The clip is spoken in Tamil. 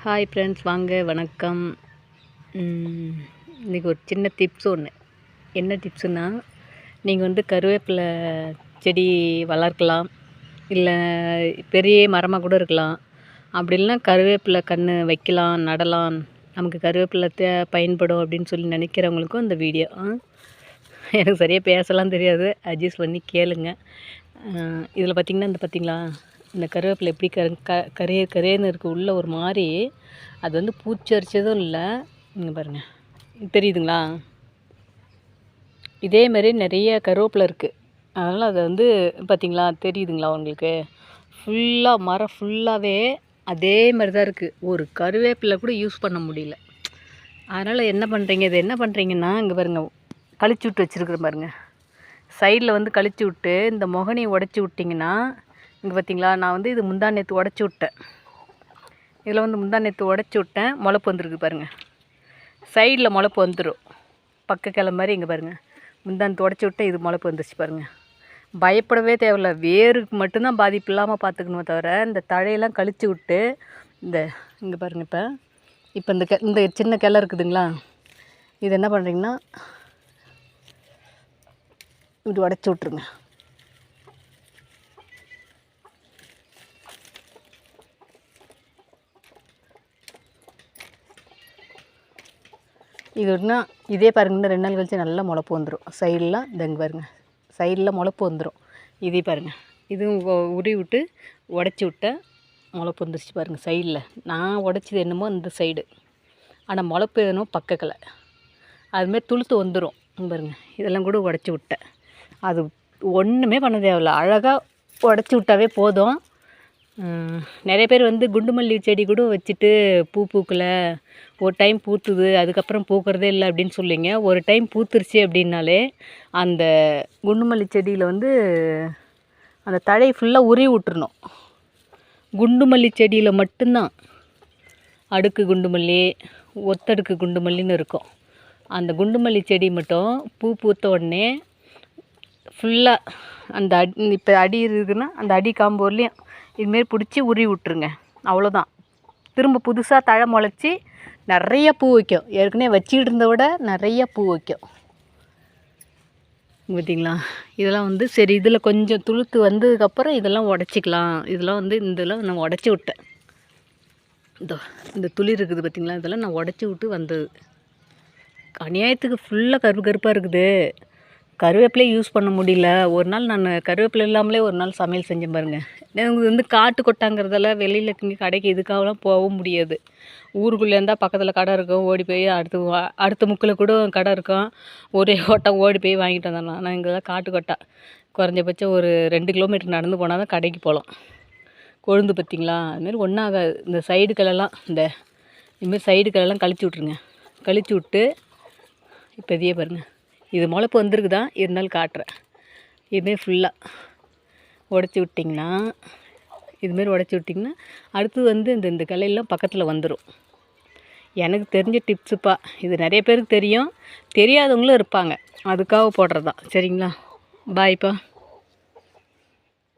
ஹாய் ஃப்ரெண்ட்ஸ், வாங்க வணக்கம். இன்றைக்கி ஒரு சின்ன டிப்ஸ் ஒன்று. என்ன டிப்ஸுன்னா, நீங்கள் கருவேப்பிலை செடி வளர்க்கலாம், இல்லை பெரிய மரமாக கூட இருக்கலாம். அப்படி இல்லைனா கருவேப்பிலை கன்று வைக்கலாம், நடலாம், நமக்கு கருவேப்பிலை பயன்படும் அப்படின்னு சொல்லி நினைக்கிறவங்களுக்கும் இந்த வீடியோ. எனக்கு சரியாக பேசலாம் தெரியாது, அட்ஜஸ்ட் பண்ணி கேளுங்க. இதில் பார்த்திங்களா, இந்த கருவேப்பிலை எப்படி கரையேன்னு இருக்குது உள்ளே ஒரு மாதிரி. அது பூச்சி அரிச்சதும் இல்லை. இங்கே பாருங்கள், தெரியுதுங்களா? இதேமாரி நிறைய கருவேப்பிலை இருக்குது. அதனால் அதை பார்த்திங்களா, தெரியுதுங்களா உங்களுக்கு? ஃபுல்லாக மரம் ஃபுல்லாகவே அதே மாதிரி தான் இருக்குது. ஒரு கருவேப்பிலை கூட யூஸ் பண்ண முடியல. அதனால் என்ன பண்ணுறீங்க, இது என்ன பண்ணுறீங்கன்னா, இங்கே பாருங்கள், கழிச்சு விட்டு வச்சுருக்குறேன் பாருங்கள். சைடில் கழிச்சு விட்டு இந்த முகனியை உடச்சி விட்டிங்கன்னா, இங்கே பார்த்திங்களா, நான் இது முந்தா நேற்று உடச்சி விட்டேன். இதில் முந்தா நேற்று உடச்சி விட்டேன், முளைப்பு வந்துருக்கு பாருங்கள். சைடில் முளைப்பு வந்துடும், பக்க கிளை மாதிரி. இங்கே பாருங்கள், முந்தா நேற்று உடச்சி விட்டேன், இது முளைப்பு வந்துருச்சு பாருங்கள். பயப்படவே தேவையில்ல, வேருக்கு மட்டும்தான் பாதிப்பு இல்லாமல் பார்த்துக்கணுமே தவிர, இந்த தழையெல்லாம் கழிச்சு விட்டு இங்கே பாருங்கள், இப்போ இந்த சின்ன கிளை இருக்குதுங்களா, இது என்ன பண்ணுறீங்கன்னா இப்படி உடச்சி விட்ருங்க. இது இதே பாருங்க, 2 நாள் கழிச்சு நல்லா முளைப்பு வந்துடும். சைடெலாம் இங்கே பாருங்கள், சைடில் முளைப்பு வந்துடும். இதே பாருங்கள், இதுவும் உருவி விட்டு உடச்சி விட்டேன், முளைப்பு வந்துருச்சு பாருங்கள். சைடில் நான் உடச்சது என்னமோ இந்த சைடு, ஆனால் முளைப்பு என்னமோ பக்கத்தில். அதுமாரி துளுத்து வந்துடும். பாருங்கள், இதெல்லாம் கூட உடச்சி விட்டேன். அது ஒன்றுமே பண்ண தேவையில்ல, அழகாக உடச்சி விட்டாவே போதும். நிறைய பேர் குண்டு மல்லி செடி கூட வச்சுட்டு பூ பூக்கலை, ஒரு டைம் பூத்துது அதுக்கப்புறம் பூக்கிறதே இல்லை அப்படின்னு சொல்லிங்க. ஒரு டைம் பூத்துருச்சு அப்படின்னாலே அந்த குண்டு மல்லி செடியில் அந்த தழையை ஃபுல்லாக உருவி விட்டுறணும். குண்டு மல்லி செடியில் மட்டும்தான் அடுக்கு குண்டு மல்லி, ஒத்தடுக்கு குண்டு மல்லின்னு இருக்கும். அந்த குண்டு மல்லி செடி மட்டும் பூ பூத்த உடனே ஃபுல்லாக அந்த இப்போ அடி இருக்குதுன்னா அந்த அடி காம்போர்லேயும் இதுமாரி பிடிச்சி உருவி விட்டுருங்க. அவ்வளோதான். திரும்ப புதுசாக தழை முளைச்சி நிறைய பூ வைக்கும். ஏற்கனவே வச்சுக்கிட்டு இருந்த விட நிறைய பூ வைக்கும். பார்த்திங்களா? இதெல்லாம் சரி, இதில் கொஞ்சம் துளுத்து வந்ததுக்கப்புறம் இதெல்லாம் உடச்சிக்கலாம். இதெல்லாம் இதெல்லாம் நான் உடச்சி விட்டேன். இந்த துளி இருக்குது பார்த்திங்களா, இதெல்லாம் நான் உடச்சி விட்டு வந்தது. அநியாயத்துக்கு ஃபுல்லாக கருப்பாக இருக்குது. கருவேப்பிலை யூஸ் பண்ண முடியல. ஒரு நாள் நான் கருவேப்பிலை இல்லாமலே ஒரு நாள் சமையல் செஞ்சேன் பாருங்கள். எனக்கு காட்டு கொட்டாங்கிறதெல்லாம் வெளியில் இங்கே கடைக்கு இதுக்காகலாம் போக முடியாது. ஊருக்குள்ளே இருந்தால் பக்கத்தில் கடை இருக்கும், ஓடி போய் அடுத்த முக்கில் கூட கடை இருக்கும், ஒரே ஓட்டம் ஓடி போய் வாங்கிட்டு வந்தேன். ஆனால் இங்கே தான் காட்டு கொட்டா, குறைஞ்சபட்சம் ஒரு 2 கிலோமீட்டர் நடந்து போனால் தான் கடைக்கு போகலாம். கொழுந்து பார்த்திங்களா, அதுமாரி ஒன்றாகாது. இந்த சைடு கிளெல்லாம் இதுமாரி சைடு கிளெல்லாம் கழிச்சு விட்ருங்க. கழிச்சு விட்டு இப்போ இதையே பாருங்கள், இது முளைப்பு வந்துருக்குதான், இருந்தாலும் காட்டுறேன். இதுமாரி ஃபுல்லாக உடச்சி விட்டிங்கன்னா, இதுமாரி உடச்சி விட்டிங்கன்னா அடுத்து இந்த கிளையெல்லாம் பக்கத்தில் வந்துடும். எனக்கு தெரிஞ்ச டிப்ஸுப்பா இது. நிறைய பேருக்கு தெரியும், தெரியாதவங்களும் இருப்பாங்க, அதுக்காக போடுறது தான். சரிங்களா? பாய்ப்பா.